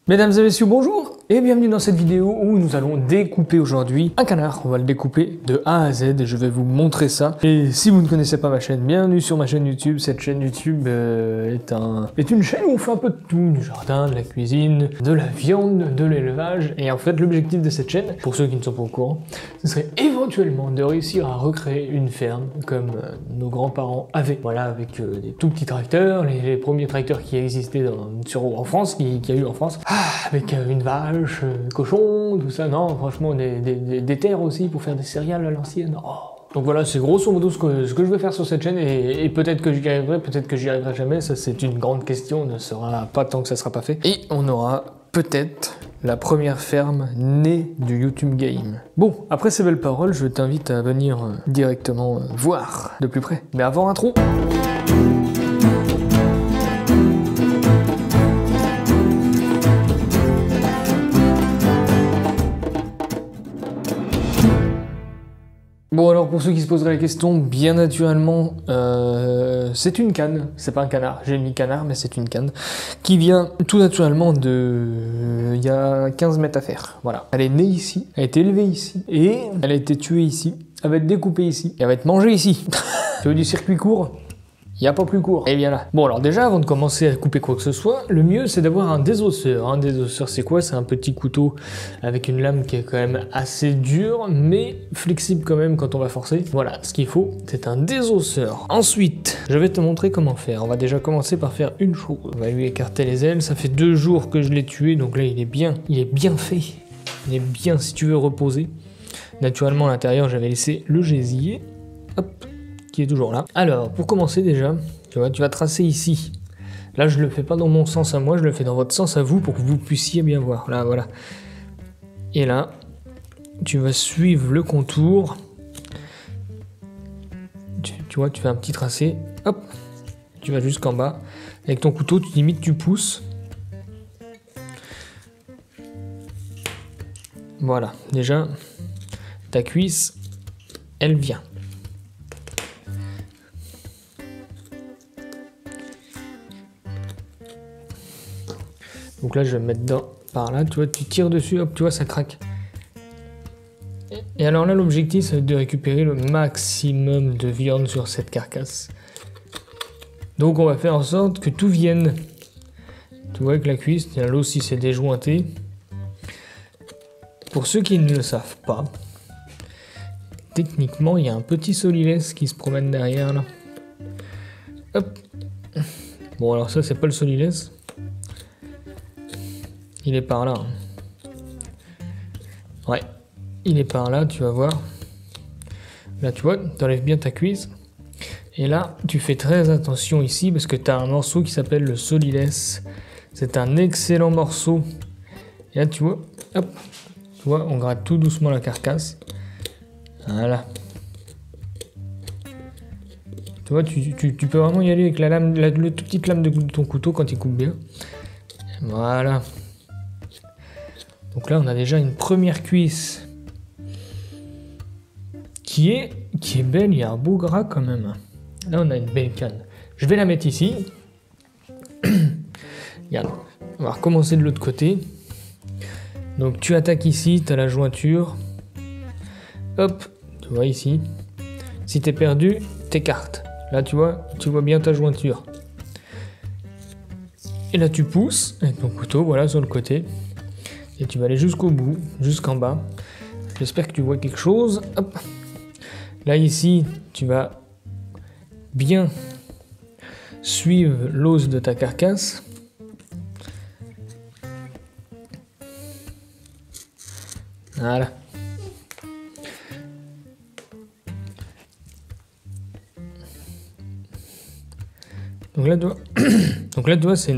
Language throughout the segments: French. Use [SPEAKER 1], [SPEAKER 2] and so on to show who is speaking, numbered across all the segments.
[SPEAKER 1] Mesdames et messieurs, bonjour et bienvenue dans cette vidéo où nous allons découper aujourd'hui un canard. On va le découper de A à Z et je vais vous montrer ça. Et si vous ne connaissez pas ma chaîne, bienvenue sur ma chaîne YouTube. Cette chaîne YouTube est une chaîne où on fait un peu de tout, du jardin, de la cuisine, de la viande, de l'élevage. Et en fait, l'objectif de cette chaîne, pour ceux qui ne sont pas au courant, ce serait éventuellement de réussir à recréer une ferme comme nos grands-parents avaient. Voilà, avec des tout petits tracteurs, les premiers tracteurs qui existaient en France, qu'il y a eu en France. Avec une vache, cochon, tout ça, non, franchement, des terres aussi pour faire des céréales à l'ancienne. Oh. Donc voilà, c'est grosso modo ce que je vais faire sur cette chaîne, et peut-être que j'y arriverai, peut-être que j'y arriverai jamais, ça c'est une grande question, on ne sera pas tant que ça sera pas fait. Et on aura peut-être la première ferme née du YouTube Game. Bon, après ces belles paroles, je t'invite à venir directement voir de plus près. Mais avant, intro. Bon, alors pour ceux qui se poseraient la question, bien naturellement, c'est une canne, c'est pas un canard, j'ai mis canard, mais c'est une canne, qui vient tout naturellement il y a 15 mètres à faire, voilà. Elle est née ici, elle a été élevée ici, et elle a été tuée ici, elle va être découpée ici, et elle va être mangée ici. Tu veux du circuit court ? Il n'y a pas plus court. Et bien là. Bon, alors déjà, avant de commencer à couper quoi que ce soit, le mieux c'est d'avoir un désosseur. Un désosseur, c'est quoi? C'est un petit couteau avec une lame qui est quand même assez dure, mais flexible quand même quand on va forcer. Voilà, ce qu'il faut, c'est un désosseur. Ensuite, je vais te montrer comment faire. On va déjà commencer par faire une chose. On va lui écarter les ailes. Ça fait 2 jours que je l'ai tué, donc là il est bien fait. Il est bien, si tu veux, reposer. Naturellement, à l'intérieur, j'avais laissé le gésier. Hop, qui est toujours là. Alors, pour commencer déjà, tu vas tracer ici. Là, je le fais pas dans mon sens à moi, je le fais dans votre sens à vous pour que vous puissiez bien voir. Là, voilà. Et là, tu vas suivre le contour. Tu vois, tu fais un petit tracé. Hop, tu vas jusqu'en bas. Avec ton couteau, tu pousses. Voilà, déjà, ta cuisse, elle vient. Donc là, je vais me mettre par là, tu vois, tu tires dessus, hop, tu vois, ça craque. Et alors là, l'objectif, c'est de récupérer le maximum de viande sur cette carcasse. Donc on va faire en sorte que tout vienne. Tu vois, avec la cuisse, là aussi, c'est déjointé. Pour ceux qui ne le savent pas, techniquement, il y a un petit solilès qui se promène derrière, là. Hop. Bon, alors ça, c'est pas le solilès. Il est par là. Ouais, il est par là, tu vas voir. Là, tu vois, tu enlèves bien ta cuisse. Et là, tu fais très attention ici parce que tu as un morceau qui s'appelle le solilès. C'est un excellent morceau. Et là, tu vois, hop, tu vois, on gratte tout doucement la carcasse. Voilà. Tu vois, tu peux vraiment y aller avec la lame, la toute petite lame de ton couteau quand il coupe bien. Voilà. Donc là, on a déjà une première cuisse qui est belle. Il y a un beau gras quand même. Là, on a une belle canne. Je vais la mettre ici. Regarde, on va recommencer de l'autre côté. Donc tu attaques ici, tu as la jointure. Hop, tu vois ici. Si t'es perdu, t'écartes. Là, tu vois bien ta jointure. Et là, tu pousses avec ton couteau, voilà, sur le côté. Et tu vas aller jusqu'au bout, jusqu'en bas. J'espère que tu vois quelque chose. Hop. Là, ici, tu vas bien suivre l'os de ta carcasse. Voilà. Donc là, tu vois, c'est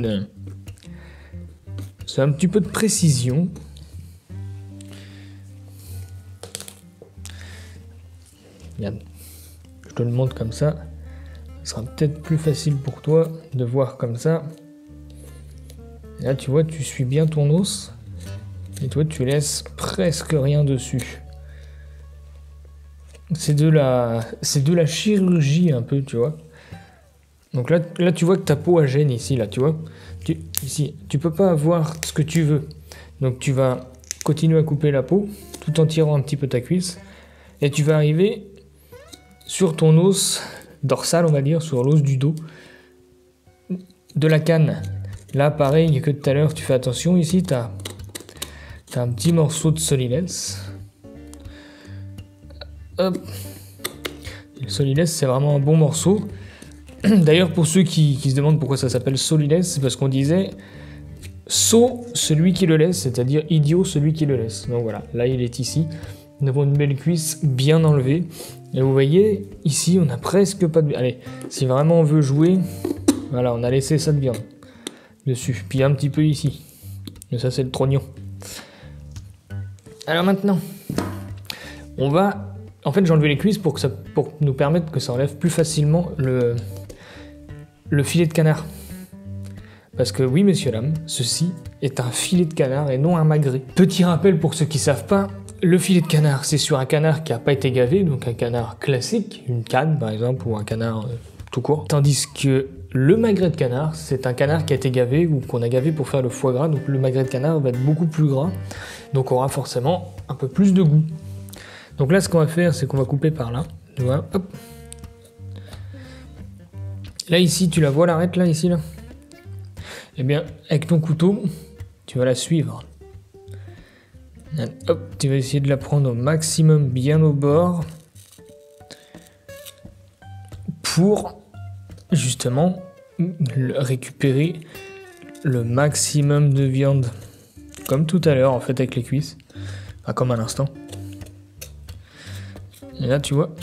[SPEAKER 1] un petit peu de précision. Regarde, je te le montre comme ça. Ce sera peut-être plus facile pour toi de voir comme ça. Et là, tu vois, tu suis bien ton os. Et toi, tu laisses presque rien dessus. C'est de la chirurgie un peu, tu vois. Donc là, tu vois que ta peau a gêne ici, là, tu vois. Ici, tu peux pas avoir ce que tu veux. Donc tu vas continuer à couper la peau, tout en tirant un petit peu ta cuisse. Et tu vas arriver sur ton os dorsal, on va dire, sur l'os du dos de la canne. Là, pareil que tout à l'heure, tu fais attention. Ici, tu as un petit morceau de solilès. Hop. Le solilès, c'est vraiment un bon morceau. D'ailleurs, pour ceux qui se demandent pourquoi ça s'appelle solilès, c'est parce qu'on disait sot, celui qui le laisse, c'est-à-dire idiot, celui qui le laisse. Donc voilà, là, il est ici. Nous avons une belle cuisse bien enlevée. Et vous voyez, ici, on a presque pas de... Allez, si vraiment on veut jouer, voilà, on a laissé ça de viande dessus. Puis un petit peu ici. Mais ça, c'est le trognon. Alors maintenant, on va... En fait, j'ai enlevé les cuisses pour nous permettre que ça enlève plus facilement le filet de canard. Parce que oui, messieurs, dames, ceci est un filet de canard et non un magret. Petit rappel pour ceux qui ne savent pas, le filet de canard, c'est sur un canard qui n'a pas été gavé, donc un canard classique, une canne par exemple, ou un canard tout court. Tandis que le magret de canard, c'est un canard qui a été gavé ou qu'on a gavé pour faire le foie gras, donc le magret de canard va être beaucoup plus gras, donc aura forcément un peu plus de goût. Donc là, ce qu'on va faire, c'est qu'on va couper par là. Voilà, hop. Là, ici, tu la vois l'arête, là, ici, là. Eh bien, avec ton couteau, tu vas la suivre. Hop, tu vas essayer de la prendre au maximum, bien au bord. Pour, justement, récupérer le maximum de viande. Comme tout à l'heure, en fait, avec les cuisses. Enfin, comme à l'instant. Et là, tu vois,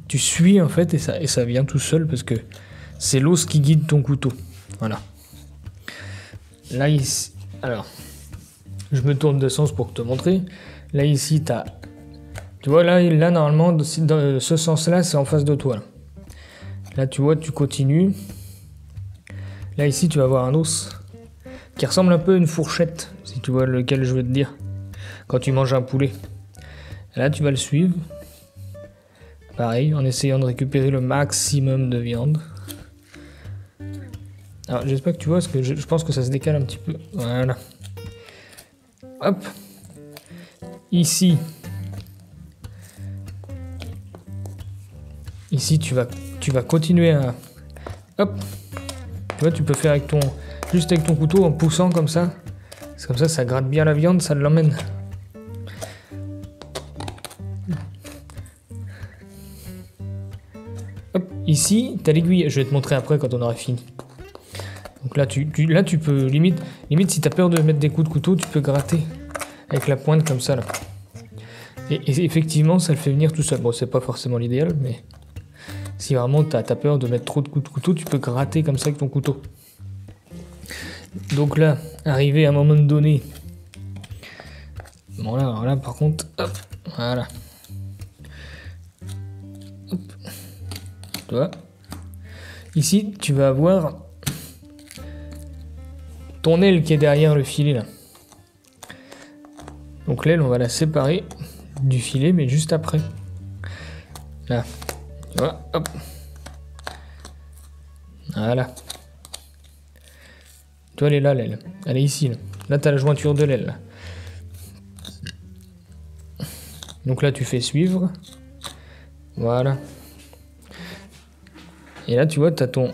[SPEAKER 1] tu suis en fait, et ça vient tout seul parce que c'est l'os qui guide ton couteau. Voilà. Là, ici, alors, je me tourne de sens pour te montrer. Là, ici, tu vois, là normalement, dans ce sens-là, c'est en face de toi. Là, tu vois, tu continues. Là, ici, tu vas avoir un os qui ressemble un peu à une fourchette, si tu vois lequel je veux te dire, quand tu manges un poulet. Là, tu vas le suivre. Pareil, en essayant de récupérer le maximum de viande. Alors, j'espère que tu vois, parce que je pense que ça se décale un petit peu. Voilà. Hop. Ici. Ici, tu vas continuer à... Hop. Tu vois, tu peux faire juste avec ton couteau, en poussant comme ça. C'est comme ça gratte bien la viande, ça l'emmène. Ici, tu as l'aiguille. Je vais te montrer après quand on aura fini. Donc là, tu peux limite si tu as peur de mettre des coups de couteau, tu peux gratter avec la pointe comme ça là. Et effectivement, ça le fait venir tout seul. Bon, c'est pas forcément l'idéal, mais si vraiment tu as peur de mettre trop de coups de couteau, tu peux gratter comme ça avec ton couteau. Donc là, arrivé à un moment donné. Bon là, alors là par contre, hop, voilà. Hop. Tu vois, ici, tu vas avoir ton aile qui est derrière le filet là. Donc l'aile, on va la séparer du filet, mais juste après. Là, tu vois, hop. Voilà. Tu vois, elle est là, l'aile. Elle est ici. Là, tu as la jointure de l'aile. Donc là, tu fais suivre. Voilà. Et là, tu vois, tu as ton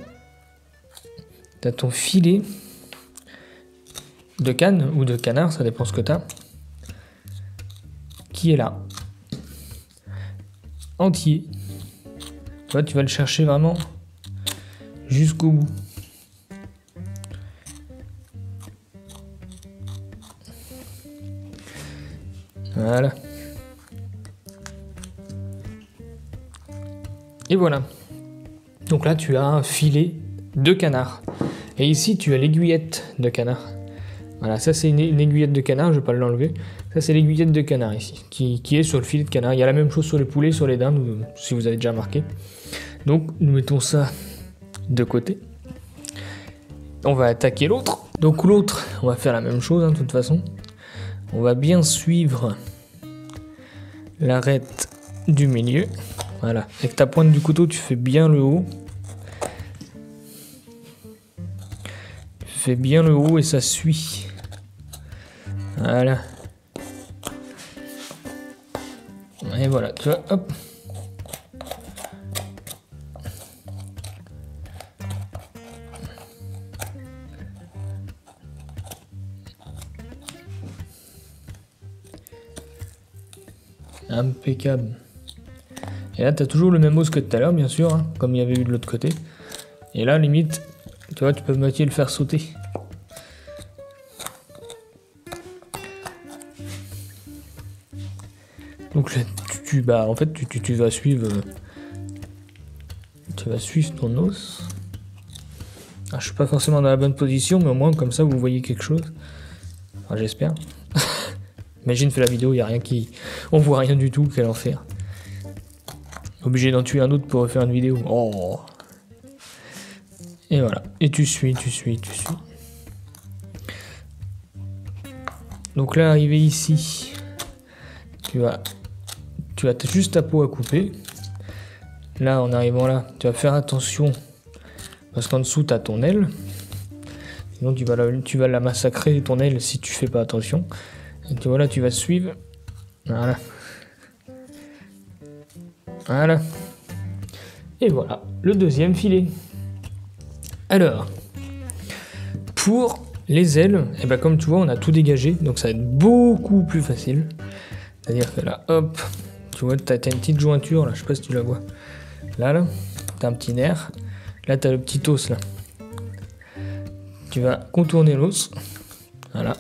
[SPEAKER 1] filet de canne ou de canard, ça dépend ce que tu as, qui est là. Entier. Tu vois, tu vas le chercher vraiment jusqu'au bout. Voilà. Et voilà. Donc là, tu as un filet de canard. Et ici, tu as l'aiguillette de canard. Voilà, ça c'est une aiguillette de canard, je ne vais pas l'enlever. Ça c'est l'aiguillette de canard ici, qui est sur le filet de canard. Il y a la même chose sur les poulets, sur les dindes, si vous avez déjà remarqué. Donc, nous mettons ça de côté. On va attaquer l'autre. Donc l'autre, on va faire la même chose, hein, de toute façon. On va bien suivre l'arête du milieu. Voilà, avec ta pointe du couteau, tu fais bien le haut. fais bien le haut et ça suit. Voilà. Et voilà, tu vois, hop. Impeccable. Et là, tu as toujours le même os que tout à l'heure, bien sûr, hein, comme il y avait eu de l'autre côté. Et là, limite, tu vois, tu peux moitié le faire sauter. Donc là, en fait, tu vas suivre... tu vas suivre ton os. Alors, je suis pas forcément dans la bonne position, mais au moins, comme ça, vous voyez quelque chose. Enfin, j'espère. Imagine, fais la vidéo, il n'y a rien qui... On voit rien du tout, quel enfer. Obligé d'en tuer un autre pour refaire une vidéo. Oh. Et voilà. Et tu suis. Donc là, arrivé ici, tu as juste ta peau à couper. Là, en arrivant là, tu vas faire attention parce qu'en dessous, tu as ton aile. Sinon, tu vas la massacrer, ton aile, si tu fais pas attention. Et tu vois là, tu vas suivre. Voilà. Voilà. Et voilà, le deuxième filet. Alors, pour les ailes, et ben comme tu vois, on a tout dégagé, donc ça va être beaucoup plus facile. C'est-à-dire que là, hop, tu vois, tu as une petite jointure, là, je sais pas si tu la vois. Là, tu as un petit nerf. Là, tu as le petit os, là. Tu vas contourner l'os. Voilà.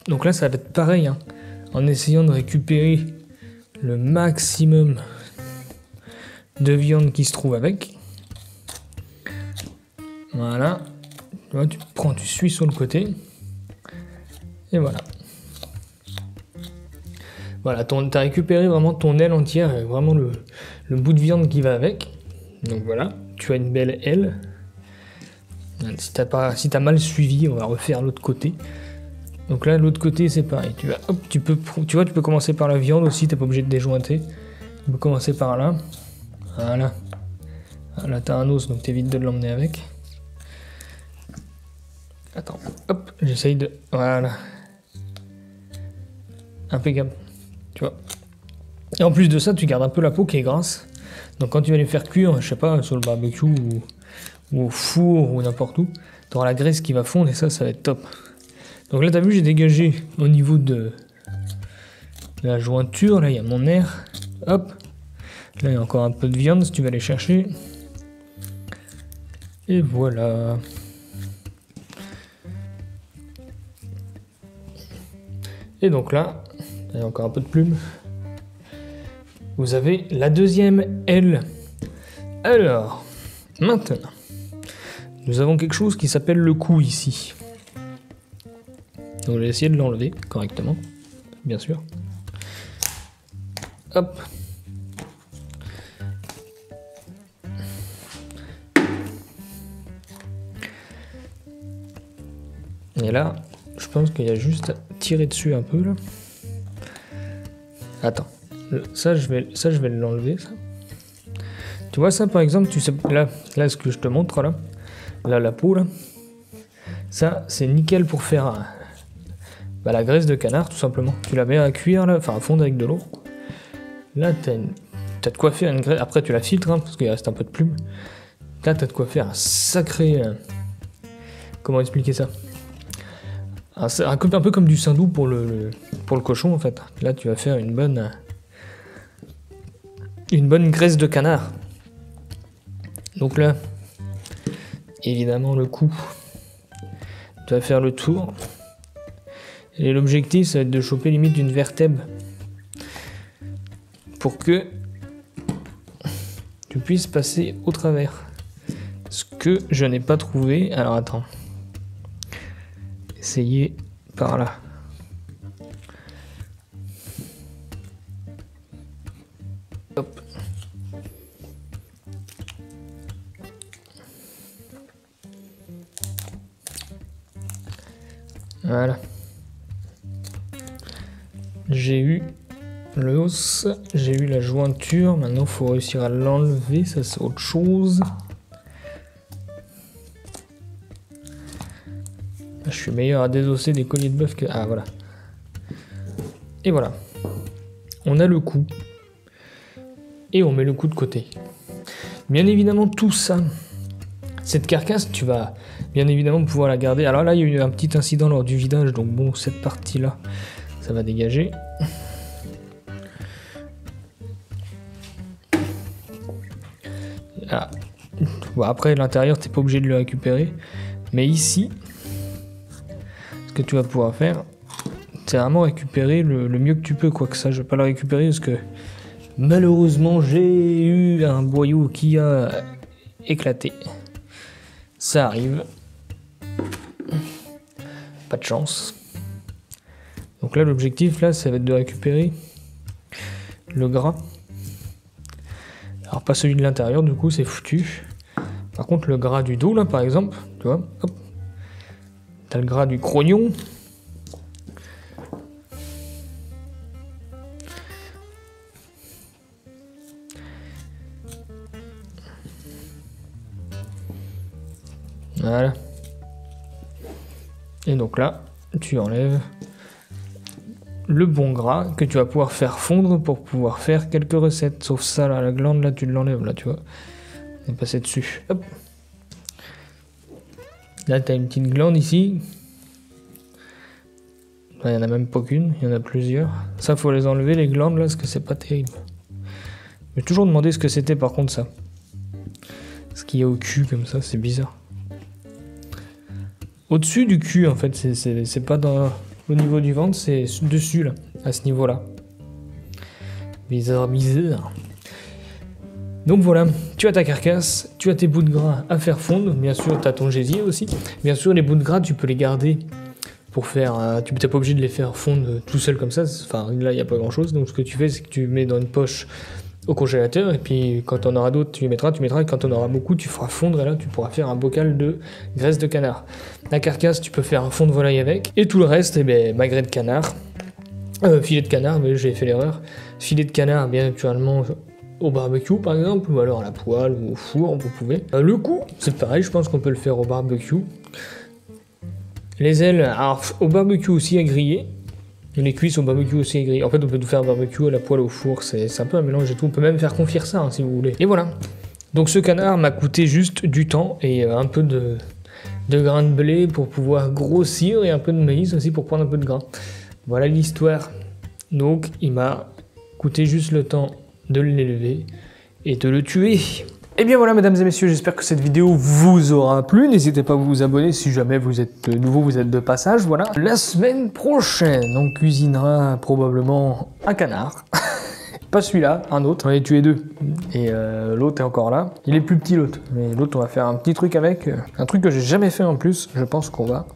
[SPEAKER 1] Donc là, ça va être pareil, hein, en essayant de récupérer le maximum de viande qui se trouve avec. Voilà. Tu vois, tu suis sur le côté. Et voilà. Voilà, tu as récupéré vraiment ton aile entière, et vraiment le bout de viande qui va avec. Donc voilà, tu as une belle aile. Si t'as mal suivi, on va refaire l'autre côté. Donc là, l'autre côté, c'est pareil. Tu vois, tu peux commencer par la viande aussi, t'es pas obligé de déjointer. Tu peux commencer par là. Voilà. Là, t'as un os, donc t'évites de l'emmener avec. Attends, hop, j'essaye de... Voilà. Impeccable. Tu vois. Et en plus de ça, tu gardes un peu la peau qui est grasse. Donc quand tu vas les faire cuire, je sais pas, sur le barbecue ou au four ou n'importe où, tu auras la graisse qui va fondre et ça va être top. Donc là, tu as vu, j'ai dégagé au niveau de la jointure. Là, il y a mon nerf. Hop. Là, il y a encore un peu de viande si tu vas aller chercher. Et voilà. Et donc là, il y a encore un peu de plume. Vous avez la deuxième aile. Alors, maintenant, nous avons quelque chose qui s'appelle le cou ici. Donc je vais essayer de l'enlever correctement, bien sûr. Hop. Et là, je pense qu'il y a juste à tirer dessus un peu là. Attends, ça je vais l'enlever ça. Tu vois ça par exemple, tu sais là ce que je te montre là, la peau là. Ça c'est nickel pour faire la graisse de canard tout simplement. Tu la mets à cuire là, enfin à fondre avec de l'eau. Là t'as de quoi faire une graisse. Après tu la filtres hein, parce qu'il reste un peu de plume. Là t'as de quoi faire un sacré. Comment expliquer ça? Un peu comme du saindoux pour le cochon en fait. Là tu vas faire une bonne graisse de canard. Donc là, évidemment le cou. Tu vas faire le tour. Et l'objectif ça va être de choper limite une vertèbre. Pour que tu puisses passer au travers. Ce que je n'ai pas trouvé. Alors attends. Essayez par là. Hop. Voilà. J'ai eu l'os, j'ai eu la jointure. Maintenant, il faut réussir à l'enlever. Ça, c'est autre chose. suis meilleur à désosser des colliers de bœuf que... Ah, voilà. Et voilà. On a le cou. Et on met le cou de côté. Bien évidemment, tout ça, cette carcasse, tu vas bien évidemment pouvoir la garder. Alors là, il y a eu un petit incident lors du vidage, donc bon, cette partie-là, ça va dégager. Ah. Bon, après, l'intérieur, tu n'es pas obligé de le récupérer. Mais ici, ce que tu vas pouvoir faire, c'est vraiment récupérer le mieux que tu peux. Quoi que ça, je vais pas le récupérer parce que malheureusement, j'ai eu un boyau qui a éclaté. Ça arrive. Pas de chance. Donc là, l'objectif, là, ça va être de récupérer le gras. Alors pas celui de l'intérieur, du coup c'est foutu. Par contre le gras du dos là par exemple, tu vois, hop. T'as le gras du crognon. Voilà. Et donc là, tu enlèves le bon gras que tu vas pouvoir faire fondre pour pouvoir faire quelques recettes. Sauf ça, là, la glande, là, tu l'enlèves, là, tu vois. On est passé dessus. Hop. Là, tu as une petite glande ici. Là, il n'y en a même pas qu'une, il y en a plusieurs. Ça, faut les enlever, les glandes, là, parce que c'est pas terrible. Je vais toujours demander ce que c'était, par contre, ça. Ce qu'il y a au cul, comme ça, c'est bizarre. Au-dessus du cul, en fait, c'est pas dans... Au niveau du ventre, c'est dessus, là, à ce niveau-là. Bizarre, bizarre. Donc voilà, tu as ta carcasse, tu as tes bouts de gras à faire fondre. Bien sûr, tu as ton gésier aussi. Bien sûr, les bouts de gras, tu peux les garder pour faire... tu n'es pas obligé de les faire fondre tout seul comme ça. Enfin, là, il n'y a pas grand-chose. Donc, ce que tu fais, c'est que tu mets dans une poche au congélateur. Et puis, quand on aura d'autres, tu les mettras. Et quand on aura beaucoup, tu feras fondre. Et là, tu pourras faire un bocal de graisse de canard. La carcasse, tu peux faire un fond de volaille avec. Et tout le reste, eh ben, magret de canard. Filet de canard, mais j'ai fait l'erreur. Filet de canard, bien naturellement, au barbecue par exemple, ou alors à la poêle ou au four, vous pouvez. Le cou, c'est pareil, je pense qu'on peut le faire au barbecue. Les ailes, alors au barbecue aussi à griller. Les cuisses au barbecue aussi à griller. En fait, on peut tout faire au barbecue, à la poêle, au four, c'est un peu un mélange et tout. On peut même faire confire ça, hein, si vous voulez. Et voilà. Donc ce canard m'a coûté juste du temps et un peu de grains de blé pour pouvoir grossir et un peu de maïs aussi pour prendre un peu de gras. Voilà l'histoire. Donc il m'a coûté juste le temps de l'élever et de le tuer. Et bien voilà mesdames et messieurs, j'espère que cette vidéo vous aura plu. N'hésitez pas à vous abonner si jamais vous êtes nouveau, vous êtes de passage. Voilà. La semaine prochaine, on cuisinera probablement un canard. Pas celui-là, un autre. On va les tuer deux. Et l'autre est encore là. Il est plus petit l'autre. Mais l'autre, on va faire un petit truc avec. Un truc que j'ai jamais fait en plus. Je pense qu'on va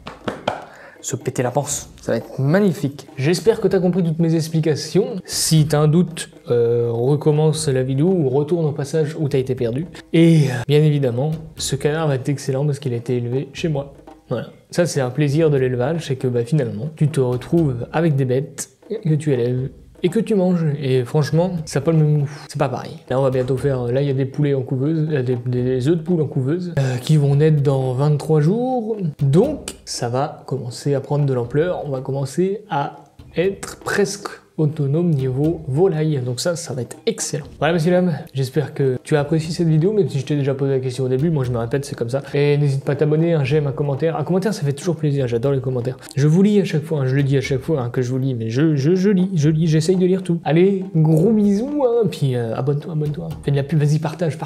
[SPEAKER 1] se péter la panse. Ça va être magnifique. J'espère que tu as compris toutes mes explications. Si tu as un doute, recommence la vidéo ou retourne au passage où tu as été perdu. Et bien évidemment, ce canard va être excellent parce qu'il a été élevé chez moi. Voilà. Ça, c'est un plaisir de l'élevage, c'est que finalement, tu te retrouves avec des bêtes que tu élèves et que tu manges. Et franchement, ça n'a pas le même goût. C'est pas pareil. Là, on va bientôt faire... Là, il y a des poulets en couveuse, des œufs de poule en couveuse, qui vont naître dans 23 jours. Donc, ça va commencer à prendre de l'ampleur. On va commencer à être presque autonome niveau volaille. Donc ça va être excellent. Voilà, messieurs, dames, j'espère que tu as apprécié cette vidéo, même si je t'ai déjà posé la question au début, moi je me répète, c'est comme ça. Et n'hésite pas à t'abonner, un j'aime, un commentaire. Un commentaire, ça fait toujours plaisir, j'adore les commentaires. Je vous lis à chaque fois, hein, je le dis à chaque fois que je vous lis, mais je lis, j'essaye de lire tout. Allez, gros bisous, hein, puis abonne-toi. Fais de la pub, vas-y, partage.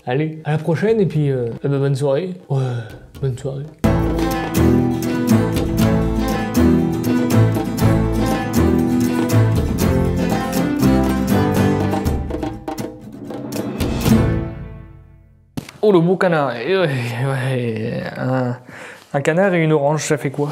[SPEAKER 1] Allez, à la prochaine, et puis bonne soirée. Ouais, bonne soirée. Oh, le beau canard. Un canard et une orange, ça fait quoi?